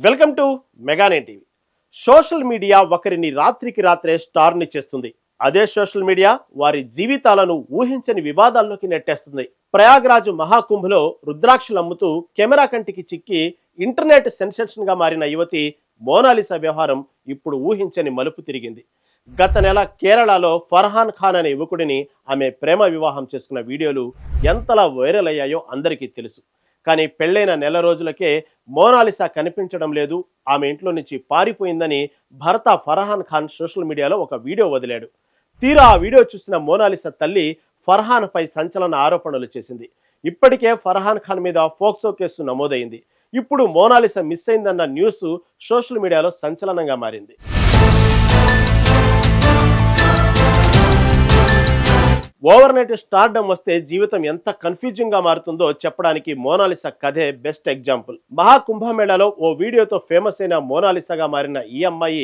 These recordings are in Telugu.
వెల్కమ్ టు మెగానే టీవీ. సోషల్ మీడియా ఒకరిని రాత్రికి రాత్రే స్టార్ని చేస్తుంది. అదే సోషల్ మీడియా వారి జీవితాలను ఊహించని వివాదాల్లోకి నెట్టేస్తుంది. ప్రయాగ్రాజు మహాకుంభలో రుద్రాక్షలు అమ్ముతూ కెమెరా కంటికి చిక్కి ఇంటర్నెట్ సెన్సేషన్ గా మారిన యువతి మోనాలిసా వ్యవహారం ఇప్పుడు ఊహించని మలుపు తిరిగింది. గత నెల కేరళలో ఫర్హాన్ ఖాన్ అనే యువకుడిని ఆమె ప్రేమ వివాహం చేసుకున్న వీడియోలు ఎంతలా వైరల్ అయ్యాయో అందరికీ తెలుసు. కానీ పెళ్లైన నెల రోజులకే మోనాలిసా కనిపించడం లేదు, ఆమె ఇంట్లో నుంచి పారిపోయిందని భర్త ఫర్హాన్ ఖాన్ సోషల్ మీడియాలో ఒక వీడియో వదిలాడు. తీరా ఆ వీడియో చూసిన మోనాలిసా తల్లి ఫర్హాన్ పై సంచలన ఆరోపణలు చేసింది. ఇప్పటికే ఫర్హాన్ ఖాన్ మీద ఫోక్సో కేసు నమోదైంది. ఇప్పుడు మోనాలిసా మిస్ అయిందన్న న్యూస్ సోషల్ మీడియాలో సంచలనంగా మారింది. ఓవర్ నైట్ స్టార్డమ్ వస్తే జీవితం ఎంత కన్ఫ్యూజింగ్ గా మారుతుందో చెప్పడానికి మోనాలిసా కథే బెస్ట్ ఎగ్జాంపుల్. మహాకుంభమేళాలో ఓ వీడియోతో ఫేమస్ అయిన మోనాలిసాగా మారిన ఈ అమ్మాయి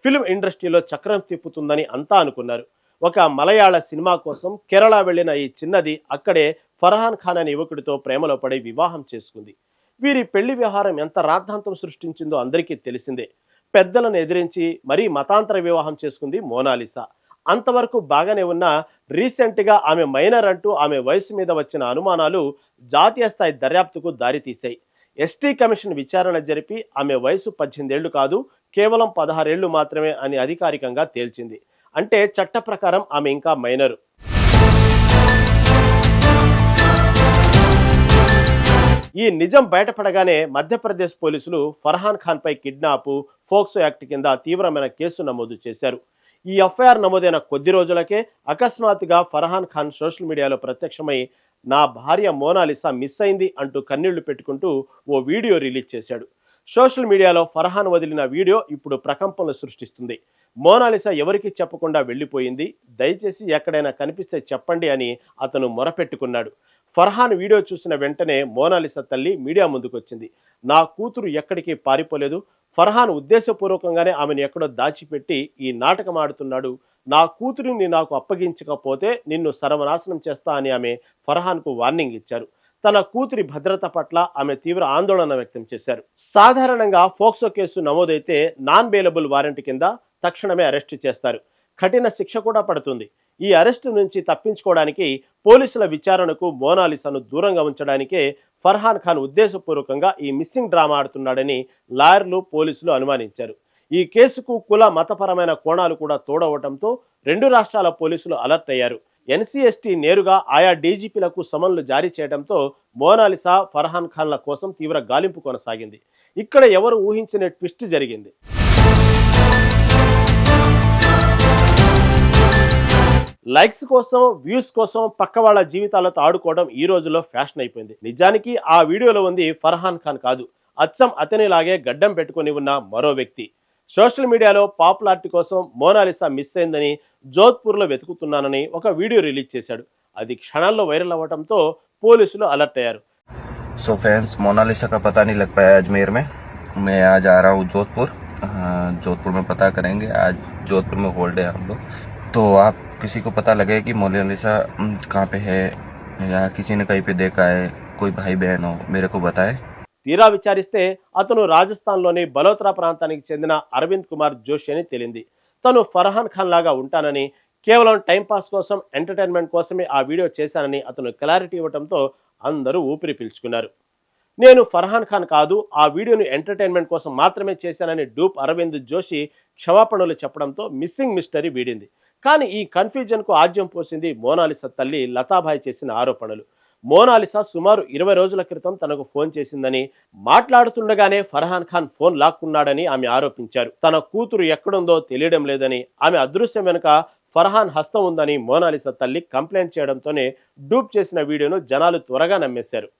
ఫిల్మ్ ఇండస్ట్రీలో చక్రం తిప్పుతుందని అంతా అనుకున్నారు. ఒక మలయాళ సినిమా కోసం కేరళ వెళ్లిన ఈ చిన్నది అక్కడే ఫర్హాన్ ఖాన్ అనే యువకుడితో ప్రేమలో పడి వివాహం చేసుకుంది. వీరి పెళ్లి వ్యవహారం ఎంత రాద్ధాంతం సృష్టించిందో అందరికీ తెలిసిందే. పెద్దలను ఎదిరించి మరీ మతాంతర వివాహం చేసుకుంది మోనాలిసా. అంతవరకు బాగానే ఉన్న రీసెంట్గా ఆమె మైనర్ అంటూ ఆమె వయసు మీద వచ్చిన అనుమానాలు జాతీయ స్థాయి దర్యాప్తుకు దారితీశాయి. ఎస్టీ కమిషన్ విచారణ జరిపి ఆమె వయసు 18 ఏళ్లు కాదు, కేవలం 16 ఏళ్లు మాత్రమే అని అధికారికంగా తేల్చింది. అంటే చట్ట ప్రకారం ఆమె ఇంకా మైనరు. ఈ నిజం బయటపడగానే మధ్యప్రదేశ్ పోలీసులు ఫర్హాన్ ఖాన్ పై కిడ్నాప్, ఫోక్సో యాక్ట్ కింద తీవ్రమైన కేసు నమోదు చేశారు. ఈ ఎఫ్ఐఆర్ నమోదైన కొద్ది రోజులకే అకస్మాత్తుగా ఫర్హాన్ ఖాన్ సోషల్ మీడియాలో ప్రత్యక్షమై నా భార్య మోనాలిసా మిస్ అయింది అంటూ కన్నీళ్లు పెట్టుకుంటూ ఓ వీడియో రిలీజ్ చేశాడు. సోషల్ మీడియాలో ఫర్హాన్ వదిలిన వీడియో ఇప్పుడు ప్రకంపనలు సృష్టిస్తుంది. మోనాలిసా ఎవరికి చెప్పకుండా వెళ్ళిపోయింది, దయచేసి ఎక్కడైనా కనిపిస్తే చెప్పండి అని అతను మొరపెట్టుకున్నాడు. ఫర్హాన్ వీడియో చూసిన వెంటనే మోనాలిసా తల్లి మీడియా ముందుకొచ్చింది. నా కూతురు ఎక్కడికి పారిపోలేదు, ఫర్హాన్ ఉద్దేశపూర్వకంగానే ఆమెను ఎక్కడో దాచిపెట్టి ఈ నాటకం ఆడుతున్నాడు, నా కూతురిని నాకు అప్పగించకపోతే నిన్ను సర్వనాశనం చేస్తా అని ఆమె ఫర్హాన్కు వార్నింగ్ ఇచ్చారు. తన కూతురి భద్రత పట్ల ఆమె తీవ్ర ఆందోళన వ్యక్తం చేశారు. సాధారణంగా ఫోక్సో కేసు నమోదైతే నాన్ బెయిలబుల్ వారెంట్ కింద తక్షణమే అరెస్టు చేస్తారు, కఠిన శిక్ష కూడా పడుతుంది. ఈ అరెస్టు నుంచి తప్పించుకోవడానికి పోలీసుల విచారణకు మోనాలిసాను దూరంగా ఉంచడానికే ఫర్హాన్ ఖాన్ ఉద్దేశపూర్వకంగా ఈ మిస్సింగ్ డ్రామా ఆడుతున్నాడని లాయర్లు, పోలీసులు అనుమానించారు. ఈ కేసుకు కుల మతపరమైన కోణాలు కూడా తోడవటంతో రెండు రాష్ట్రాల పోలీసులు అలర్ట్ అయ్యారు. ఎన్సీఎస్టీ నేరుగా ఆయా డీజీపీలకు సమన్లు జారీ చేయడంతో మోనాలిసా, ఫర్హాన్ ఖాన్ల కోసం తీవ్ర గాలింపు కొనసాగింది. ఇక్కడ ఎవరు ఊహించిన ట్విస్ట్ జరిగింది. లైక్స్ కోసం, వ్యూస్ కోసం పక్క వాళ్ళ జీవితాలతో ఆడుకోవడం ఈ రోజుల్లో ఫ్యాషన్ అయిపోయింది. నిజానికి ఆ వీడియోలో ఉంది ఫర్హాన్ ఖాన్ కాదు, అచ్చం అతనిలాగే గడ్డం పెట్టుకుని ఉన్న మరో వ్యక్తి. సోషల్ మీడియాలో పాపులారిటీ కోసం మోనాలిసా మిస్ అయిందని, జోధ్పూర్లో వెతుకుతున్నానని ఒక వీడియో రిలీజ్ చేశాడు. అది క్షణాల్లో వైరల్ అవ్వడంతో పోలీసులు అలర్ట్ అయ్యారు. సో ఫ్రెండ్స్, मोनालिसा का पता नहीं लग पाया अजमेर में. मैं आज आ रहा हूँ जोधपुर में पता करेंगे. आज जोधपुर में होल्ड है हम लोग. तो आप किसी को पता लगे कि मोनालिसा कहाँ पे है या किसी ने कहीं पे देखा है, कोई भाई बहन हो, मेरे को बताए. తీరా విచారిస్తే అతను రాజస్థాన్లోని బలోత్రా ప్రాంతానికి చెందిన అరవింద్ కుమార్ జోషి అని తేలింది. తను ఫర్హాన్ ఖాన్ లాగా ఉంటానని, కేవలం టైంపాస్ కోసం, ఎంటర్టైన్మెంట్ కోసమే ఆ వీడియో చేశానని అతను క్లారిటీ ఇవ్వడంతో అందరూ ఊపిరి పీల్చుకున్నారు. నేను ఫర్హాన్ ఖాన్ కాదు, ఆ వీడియోను ఎంటర్టైన్మెంట్ కోసం మాత్రమే చేశానని డూప్ అరవింద్ జోషి క్షమాపణలు చెప్పడంతో మిస్సింగ్ మిస్టరీ వీడింది. కానీ ఈ కన్ఫ్యూజన్కు ఆజ్యం పోసింది మోనాలిసా తల్లి లతాబాయ్ చేసిన ఆరోపణలు. మోనాలిసా సుమారు 20 రోజుల క్రితం తనకు ఫోన్ చేసిందని, మాట్లాడుతుండగానే ఫర్హాన్ ఖాన్ ఫోన్ లాక్కున్నాడని ఆమె ఆరోపించారు. తన కూతురు ఎక్కడుందో తెలియడం లేదని, ఆమె అదృశ్యం వెనుక ఫర్హాన్ హస్తం ఉందని మోనాలిసా తల్లి కంప్లైంట్ చేయడంతోనే డూప్ చేసిన వీడియోను జనాలు త్వరగా నమ్మేశారు.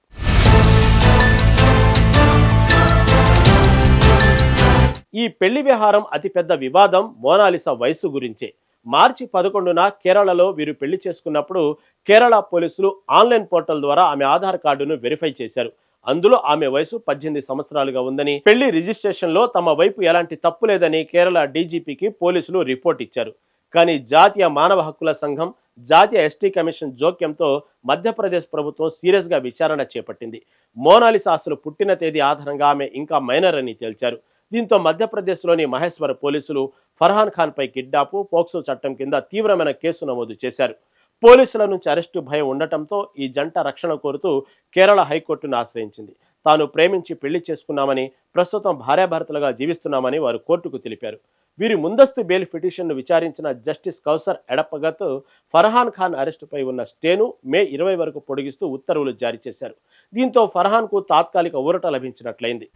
ఈ పెళ్లి వ్యవహారం అతిపెద్ద వివాదం మోనాలిసా వయసు గురించే. మార్చి 11న కేరళలో వీరు పెళ్లి చేసుకున్నప్పుడు కేరళ పోలీసులు ఆన్లైన్ పోర్టల్ ద్వారా ఆమె ఆధార్ కార్డును వెరిఫై చేశారు. అందులో ఆమె వయసు 18 సంవత్సరాలుగా ఉందని, పెళ్లి రిజిస్ట్రేషన్ లో తమ వైపు ఎలాంటి తప్పు లేదని కేరళ డీజీపీకి పోలీసులు రిపోర్ట్ ఇచ్చారు. కానీ జాతీయ మానవ హక్కుల సంఘం, జాతీయ ఎస్టీ కమిషన్ జోక్యంతో మధ్యప్రదేశ్ ప్రభుత్వం సీరియస్గా విచారణ చేపట్టింది. మోనాలిసా అసలు పుట్టిన తేదీ ఆధారంగా ఆమె ఇంకా మైనర్ అని తేల్చారు. దీంతో మధ్యప్రదేశ్లోని మహేశ్వర పోలీసులు ఫర్హాన్ ఖాన్పై కిడ్నాప్, పోక్సో చట్టం కింద తీవ్రమైన కేసు నమోదు చేశారు. పోలీసుల నుంచి అరెస్టు భయం ఉండటంతో ఈ జంట రక్షణ కోరుతూ కేరళ హైకోర్టును ఆశ్రయించింది. తాను ప్రేమించి పెళ్లి చేసుకున్నామని, ప్రస్తుతం భార్యాభర్తలుగా జీవిస్తున్నామని వారు కోర్టుకు తెలిపారు. వీరి ముందస్తు బెయిల్ పిటిషన్ను విచారించిన జస్టిస్ కౌసర్ ఎడపగత్ ఫర్హాన్ ఖాన్ అరెస్టుపై ఉన్న స్టేను మే 20 వరకు పొడిగిస్తూ ఉత్తర్వులు జారీ చేశారు. దీంతో ఫర్హాన్కు తాత్కాలిక ఊరట లభించినట్లయింది.